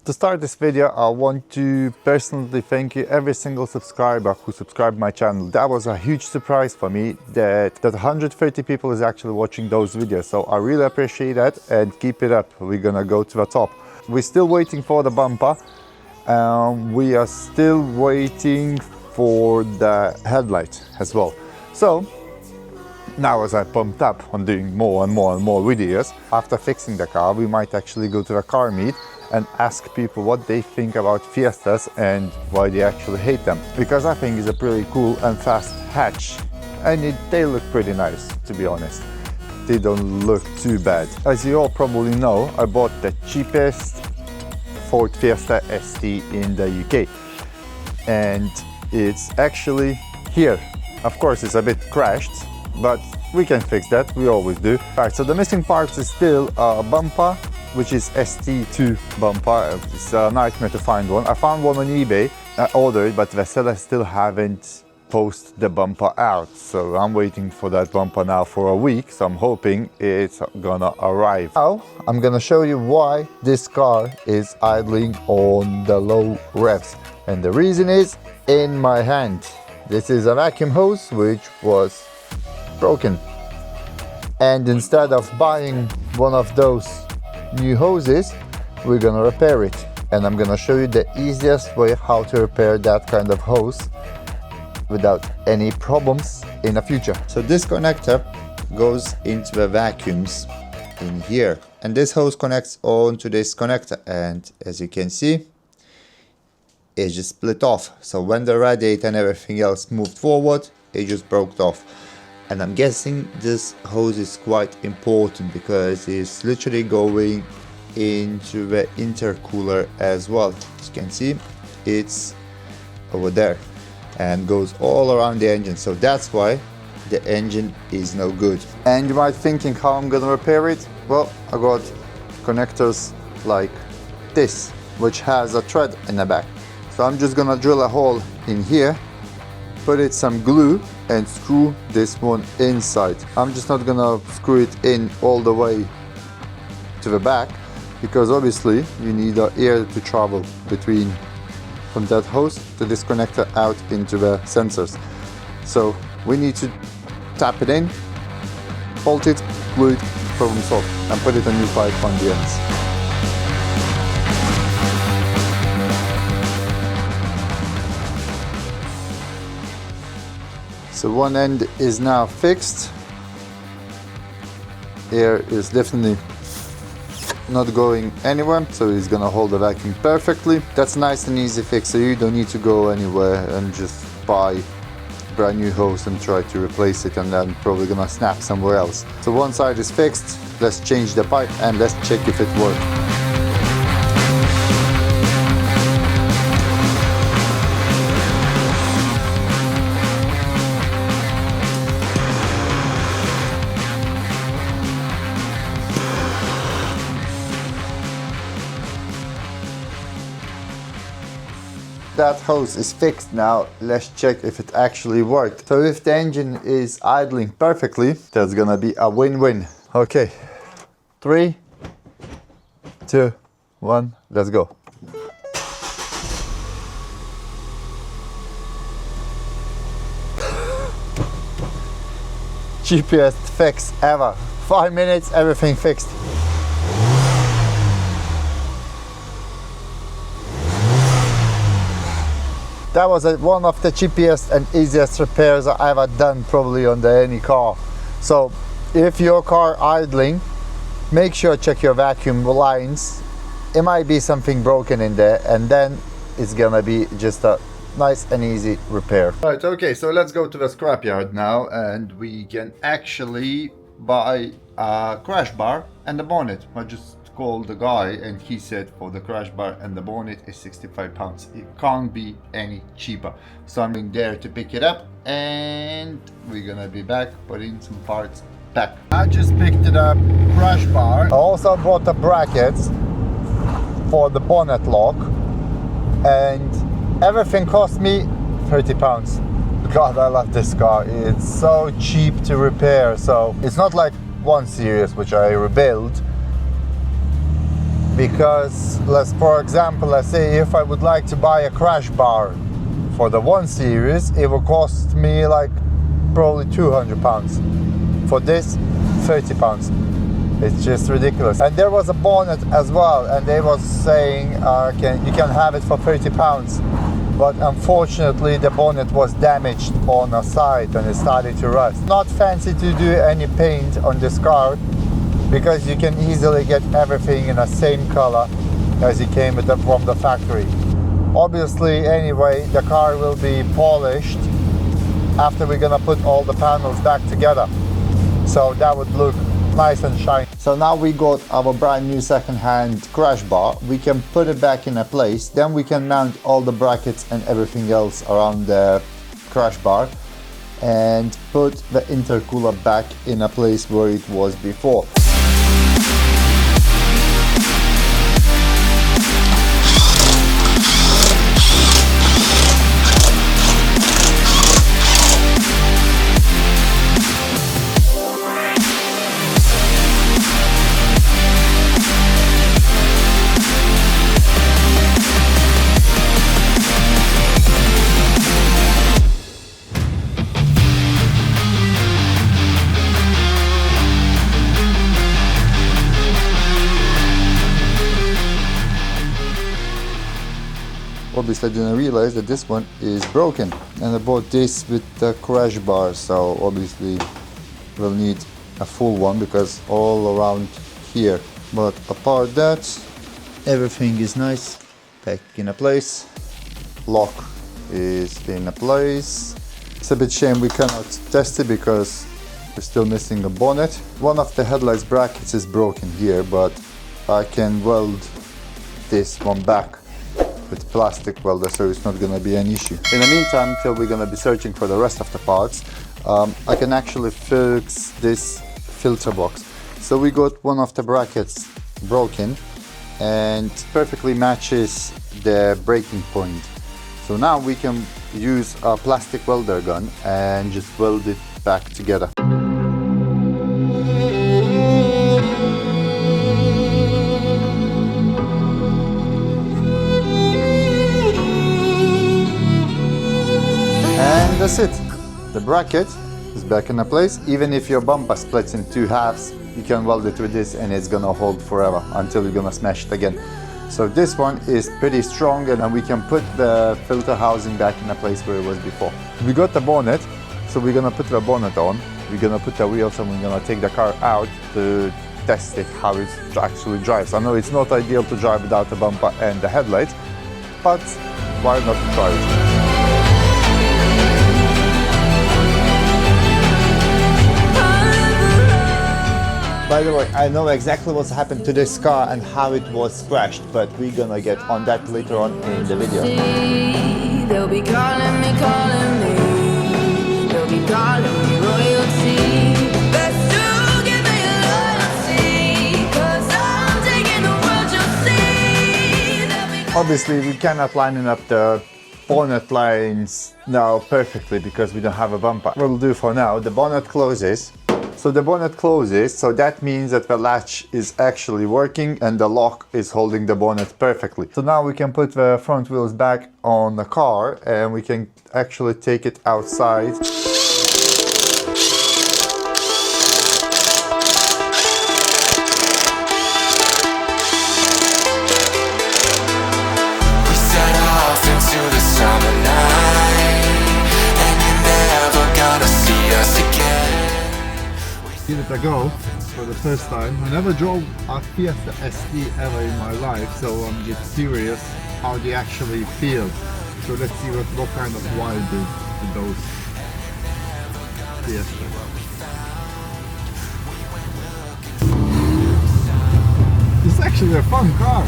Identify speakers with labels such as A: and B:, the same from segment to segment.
A: To start this video, I want to personally thank you every single subscriber who subscribed my channel. That was a huge surprise for me that 130 people is actually watching those videos. So I really appreciate that and keep it up. We're gonna go to the top. We're still waiting for the bumper. We are still waiting for the headlight as well. So now as I pumped up on doing more and more videos, after fixing the car, we might actually go to a car meet and ask people what they think about Fiestas and why they actually hate them. Because I think it's a pretty cool and fast hatch, and they look pretty nice, to be honest. They don't look too bad. As you all probably know, I bought the cheapest Ford Fiesta ST in the UK, and it's actually here. Of course, it's a bit crashed, but we can fix that, we always do. Alright, so the missing parts is still a bumper, which is ST2 bumper. It's a nightmare to find one. I found one on eBay, I ordered it, but the seller still haven't posted the bumper out. So I'm waiting for that bumper now for a week, so I'm hoping it's gonna arrive. Now, I'm gonna show you why this car is idling on the low revs. And the reason is in my hand. This is a vacuum hose which was broken. And instead of buying one of those new hoses, we're gonna repair it, and I'm gonna show you the easiest way how to repair that kind of hose without any problems in the future. So this connector goes into the vacuums in here, and this hose connects onto this connector, and as you can see, it just split off. So when the radiator and everything else moved forward, it just broke off. And I'm guessing this hose is quite important because it's literally going into the intercooler as well. As you can see, it's over there and goes all around the engine. So that's why the engine is no good. And you might be thinking how I'm gonna repair it. Well, I got connectors like this, which has a thread in the back. So I'm just gonna drill a hole in here, put it some glue and screw this one inside. I'm just not gonna screw it in all the way to the back, because obviously you need air to travel between from that hose to this connector out into the sensors. So we need to tap it in, bolt it, glue it, problem solved, and put it a new pipe on the ends. So one end is now fixed. Air is definitely not going anywhere, so it's gonna hold the vacuum perfectly. That's nice and easy fix, so you don't need to go anywhere and just buy brand new hose and try to replace it, and then probably gonna snap somewhere else. So one side is fixed, let's change the pipe and let's check if it works. That hose is fixed now. Let's check if it actually worked. So if the engine is idling perfectly, that's gonna be a win-win. Okay, 3, 2, 1, let's go. Cheapest fix ever. 5 minutes, everything fixed. That was one of the cheapest and easiest repairs I ever done probably on any car. So if your car idling, make sure check your vacuum lines. It might be something broken in there, and then it's gonna be just a nice and easy repair. Right, okay, so let's go to the scrapyard now, and we can actually buy a crash bar and a bonnet. I just called the guy and he said for the crash bar and the bonnet is £65. It can't be any cheaper. So I'm in there to pick it up, and we're gonna be back putting some parts back. I just picked it up, crash bar. I also bought the brackets for the bonnet lock, and everything cost me £30. God, I love this car. It's so cheap to repair. So it's not like 1 Series which I rebuilt. because for example, let's say if I would like to buy a crash bar for the 1 Series, it will cost me like probably £200. For this, £30. It's just ridiculous. And there was a bonnet as well, and they was saying you can have it for £30. But unfortunately the bonnet was damaged on a side and it started to rust. Not fancy to do any paint on this car, because you can easily get everything in the same color as it came from the factory. Obviously, anyway, the car will be polished after we're gonna put all the panels back together, so that would look nice and shiny. So now we got our brand new second-hand crash bar. We can put it back in a place, then we can mount all the brackets and everything else around the crash bar and put the intercooler back in a place where it was before. Obviously I didn't realize that this one is broken, and I bought this with the crash bar, so obviously we'll need a full one because all around here. But apart that, everything is nice, back in a place, lock is in a place. It's a bit shame we cannot test it because we're still missing a bonnet. One of the headlights brackets is broken here, but I can weld this one back with plastic welder, so it's not gonna be an issue. In the meantime, till we're gonna be searching for the rest of the parts, I can actually fix this filter box. So we got one of the brackets broken and perfectly matches the breaking point. So now we can use a plastic welder gun and just weld it back together. And that's it. The bracket is back in a place. Even if your bumper splits in 2 halves, you can weld it with this and it's gonna hold forever until you're gonna smash it again. So this one is pretty strong, and we can put the filter housing back in a place where it was before. We got the bonnet, so we're gonna put the bonnet on. We're gonna put the wheels and we're gonna take the car out to test it, how it actually drives. I know it's not ideal to drive without the bumper and the headlights, but why not try it? By the way, I know exactly what's happened to this car and how it was crashed, but we're gonna get on that later on in the video. They'll be calling me, they'll be calling me royalty. Best to give me loyalty, 'cause I'm taking the world, you'll see. Obviously, we cannot line up the bonnet lines now perfectly because we don't have a bumper. What we'll do for now, the bonnet closes. So the bonnet closes, so that means that the latch is actually working and the lock is holding the bonnet perfectly. So now we can put the front wheels back on the car and we can actually take it outside. Give it a go for the first time. I never drove a Fiesta ST ever in my life, so I'm just curious how they actually feel. So let's see what kind of wild is in those Fiestas. It's actually a fun car.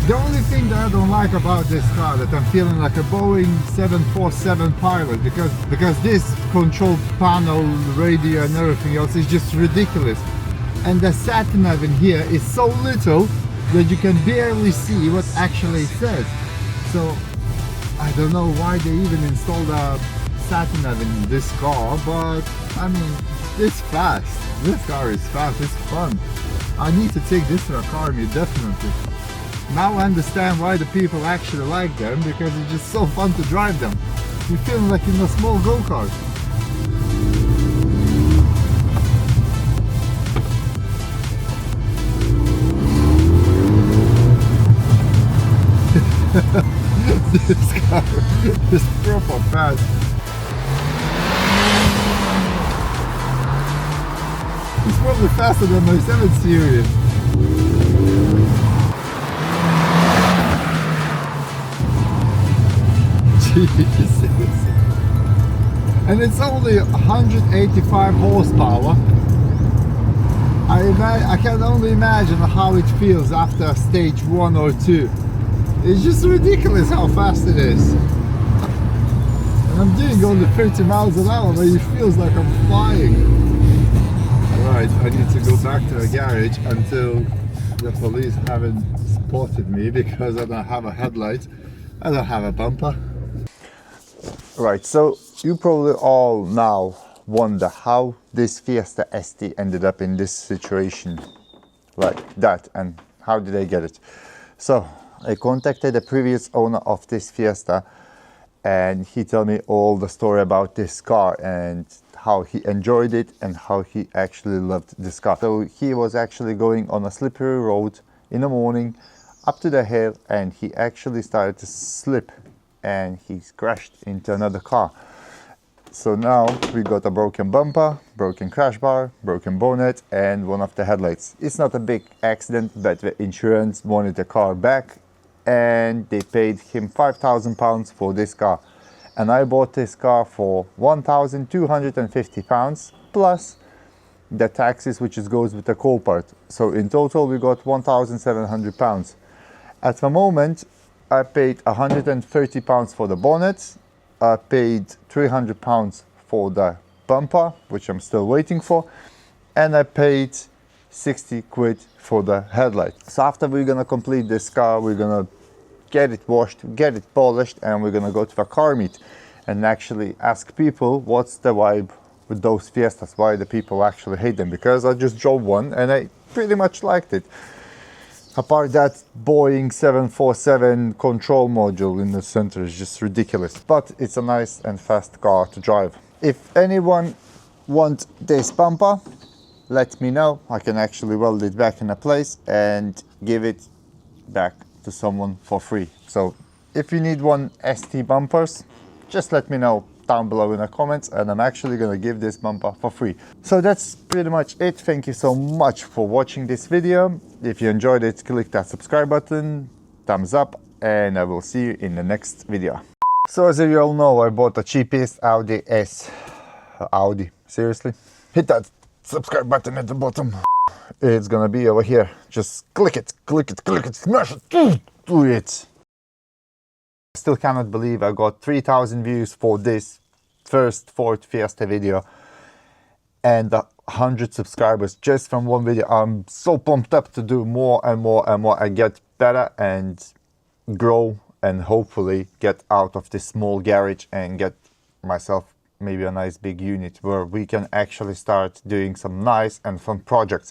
A: The only thing that I don't like about this car, that I'm feeling like a Boeing 747 pilot, because this control panel, radio and everything else is just ridiculous. And the sat nav in here is so little that you can barely see what actually it says. So I don't know why they even installed a sat nav in this car, but I mean, it's fast. This car is fast, it's fun. I need to take this to a car meet, definitely. Now I understand why the people actually like them, because it's just so fun to drive them. You feel like in a small go-kart. This car is proper fast. It's probably faster than my 7 Series. Jesus. And it's only 185 horsepower. I can only imagine how it feels after stage 1 or 2. It's just ridiculous how fast it is. And I'm doing only 30 miles an hour, but it feels like I'm flying. Alright, I need to go back to the garage until the police haven't spotted me, because I don't have a headlight, I don't have a bumper. Right, so you probably all now wonder how this Fiesta ST ended up in this situation like that, and how did they get it. So I contacted the previous owner of this Fiesta, and he told me all the story about this car and how he enjoyed it and how he actually loved this car. So he was actually going on a slippery road in the morning up to the hill, and he actually started to slip and he crashed into another car. So now we got a broken bumper, broken crash bar, broken bonnet, and one of the headlights. It's not a big accident, but the insurance wanted the car back, and they paid him £5,000 for this car. And I bought this car for £1,250 plus the taxes, which goes with the Copart. So in total we got £1,700. At the moment I paid £130 for the bonnet, I paid £300 for the bumper, which I'm still waiting for, and I paid 60 quid for the headlight. So after we're gonna complete this car, we're gonna get it washed, get it polished, and we're gonna go to a car meet and actually ask people what's the vibe with those Fiestas, why the people actually hate them, because I just drove one and I pretty much liked it. Apart that Boeing 747 control module in the center is just ridiculous, but it's a nice and fast car to drive. If anyone wants this bumper, let me know. I can actually weld it back in a place and give it back to someone for free. So if you need one ST bumpers, just let me know down below in the comments, and I'm actually gonna give this bumper for free. So that's pretty much it. Thank you so much for watching this video. If you enjoyed it, click that subscribe button, thumbs up, and I will see you in the next video. So as you all know, I bought the cheapest Audi S. Audi, seriously? Hit that subscribe button at the bottom. It's gonna be over here. Just click it, click it, click it, smash it, do it. I still cannot believe I got 3,000 views for this first Ford Fiesta video and 100 subscribers just from one video. I'm so pumped up to do more and more and more. I get better and grow, and hopefully get out of this small garage and get myself maybe a nice big unit where we can actually start doing some nice and fun projects.